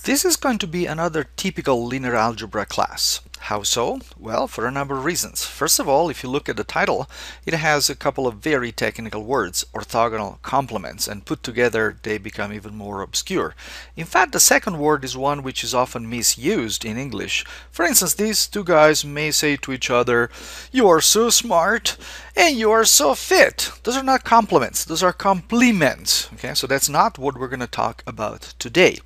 This is going to be another typical linear algebra class. How so? Well, for a number of reasons. First of all, if you look at the title, it has a couple of very technical words, orthogonal complements, and put together they become even more obscure. In fact, the second word is one which is often misused in English. For instance, these two guys may say to each other, "You are so smart and you are so fit." Those are not complements, those are complements. Okay, so that's not what we're going to talk about today.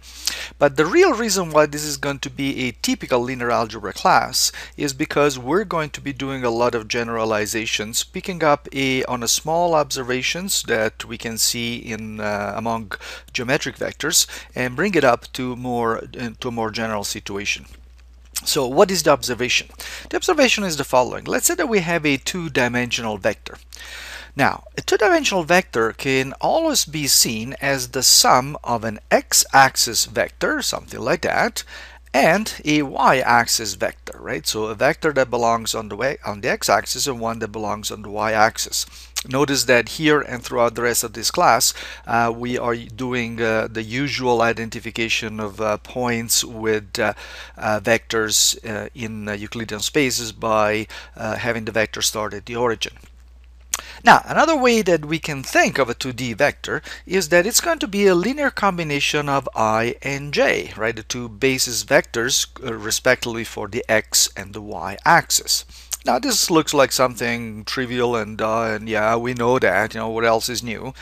But the real reason why this is going to be a typical linear algebra class is because we're going to be doing a lot of generalizations, picking up on a small observations that we can see in among geometric vectors and bring it up to a more general situation. So what is the observation? The observation is the following. Let's say that we have a two-dimensional vector. Now, a two-dimensional vector can always be seen as the sum of an x-axis vector, something like that, and a y-axis vector, right? So a vector that belongs on the x-axis and one that belongs on the y-axis. Notice that here and throughout the rest of this class, we are doing the usual identification of points with vectors in Euclidean spaces by having the vector start at the origin. Now, another way that we can think of a 2D vector is that it's going to be a linear combination of I and j, right? The two basis vectors respectively for the x and the y axis. Now, this looks like something trivial and yeah, we know that, you know, what else is new?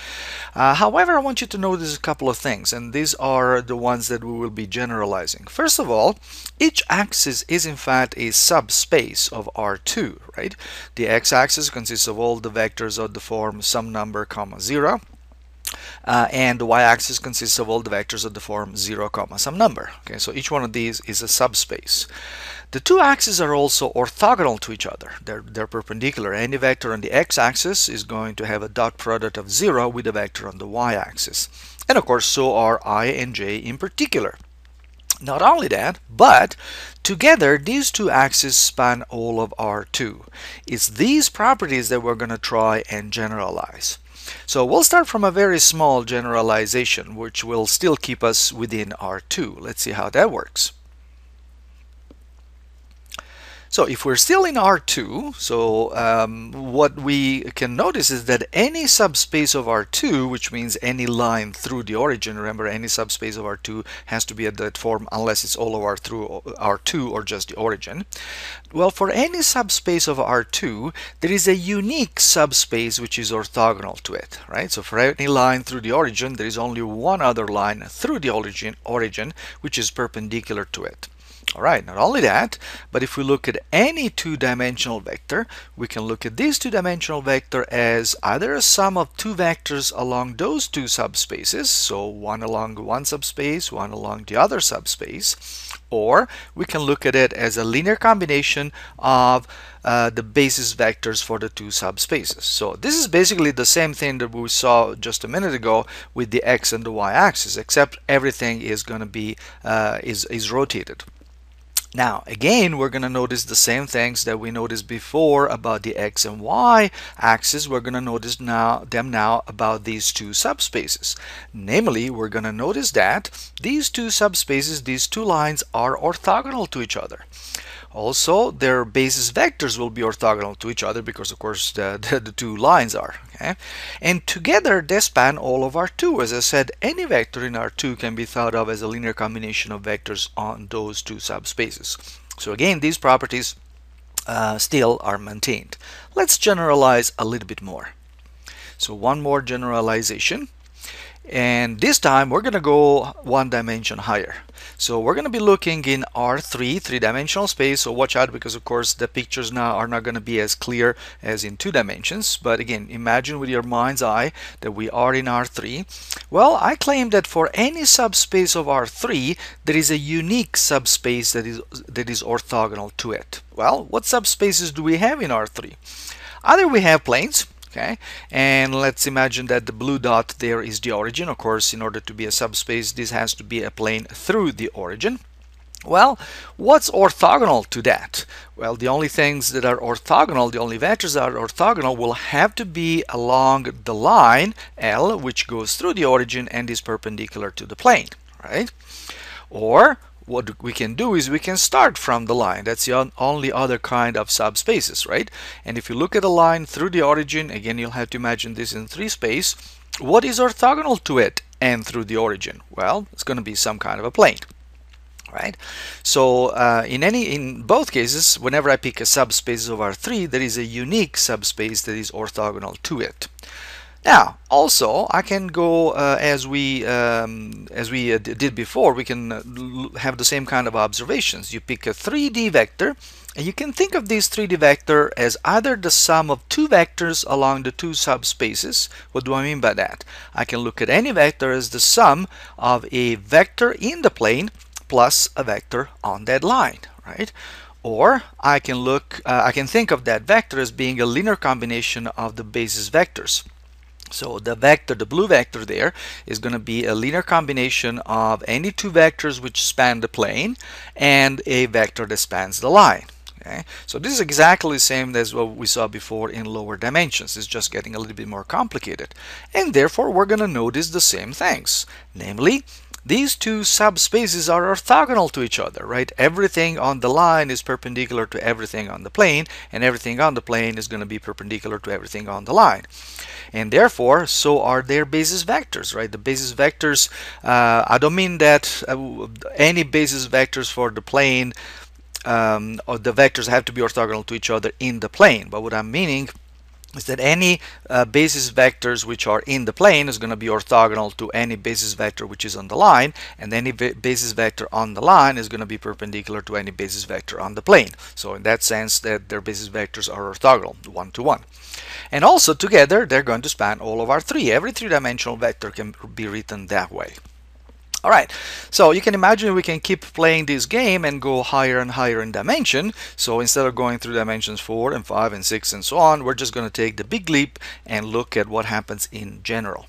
However, I want you to notice a couple of things, and these are the ones that we will be generalizing. First of all, each axis is in fact a subspace of R2, right? The x-axis consists of all the vectors of the form some number comma 0. And the y-axis consists of all the vectors of the form 0 comma some number. Okay, so each one of these is a subspace. The two axes are also orthogonal to each other. They're perpendicular. Any vector on the x-axis is going to have a dot product of 0 with a vector on the y-axis. And of course, so are I and j in particular. Not only that, but together these two axes span all of R2. It's these properties that we're going to try and generalize. So we'll start from a very small generalization, which will still keep us within R2. Let's see how that works. So if we're still in R2, so what we can notice is that any subspace of R2, which means any line through the origin, remember any subspace of R2 has to be at that form unless it's all of R2 or just the origin. Well, for any subspace of R2, there is a unique subspace which is orthogonal to it, right? So for any line through the origin, there is only one other line through the origin which is perpendicular to it. Alright, not only that, but if we look at any two-dimensional vector, we can look at this two-dimensional vector as either a sum of two vectors along those two subspaces, so one along one subspace, one along the other subspace, or we can look at it as a linear combination of the basis vectors for the two subspaces. So this is basically the same thing that we saw just a minute ago with the x and the y-axis, except everything is going to be is rotated. Now, again, we're going to notice the same things that we noticed before about the x and y axis. We're going to notice them now about these two subspaces. Namely, we're going to notice that these two subspaces, these two lines, are orthogonal to each other. Also, their basis vectors will be orthogonal to each other because, of course, the two lines are. Okay? And together, they span all of R2. As I said, any vector in R2 can be thought of as a linear combination of vectors on those two subspaces. So again, these properties still are maintained. Let's generalize a little bit more. So one more generalization. And this time we're going to go one dimension higher. So we're going to be looking in R3, three-dimensional space. So watch out because of course the pictures now are not going to be as clear as in 2 dimensions. But again, imagine with your mind's eye that we are in R3. Well, I claim that for any subspace of R3, there is a unique subspace that is orthogonal to it. Well, what subspaces do we have in R3? Either we have planes. Okay, and let's imagine that the blue dot there is the origin. Of course, in order to be a subspace, this has to be a plane through the origin. Well, what's orthogonal to that? Well, the only things that are orthogonal, the only vectors that are orthogonal will have to be along the line L, which goes through the origin and is perpendicular to the plane, right? Or what we can do is we can start from the line. That's the only other kind of subspaces, right? And if you look at a line through the origin, again, you'll have to imagine this in 3 space. What is orthogonal to it and through the origin? Well, it's going to be some kind of a plane, right? So in both cases, whenever I pick a subspace of R3, there is a unique subspace that is orthogonal to it. Now, also, I can go as we did before. We can have the same kind of observations. You pick a 3D vector, and you can think of this 3D vector as either the sum of 2 vectors along the 2 subspaces. What do I mean by that? I can look at any vector as the sum of a vector in the plane plus a vector on that line, right? Or I can think of that vector as being a linear combination of the basis vectors. So the blue vector there, is going to be a linear combination of any 2 vectors which span the plane and a vector that spans the line. Okay? So this is exactly the same as what we saw before in lower dimensions. It's just getting a little bit more complicated. And therefore we're going to notice the same things. Namely, these 2 subspaces are orthogonal to each other, right? Everything on the line is perpendicular to everything on the plane, and everything on the plane is going to be perpendicular to everything on the line. And therefore, so are their basis vectors, right? The basis vectors, I don't mean that any basis vectors for the plane or the vectors have to be orthogonal to each other in the plane. But what I'm meaning is that any basis vectors which are in the plane is going to be orthogonal to any basis vector which is on the line, and any basis vector on the line is going to be perpendicular to any basis vector on the plane. So in that sense, that their basis vectors are orthogonal, 1 to 1. And also together they're going to span all of R3. Every 3-dimensional vector can be written that way. Alright, so you can imagine we can keep playing this game and go higher and higher in dimension. So instead of going through dimensions 4 and 5 and 6 and so on, we're just going to take the big leap and look at what happens in general.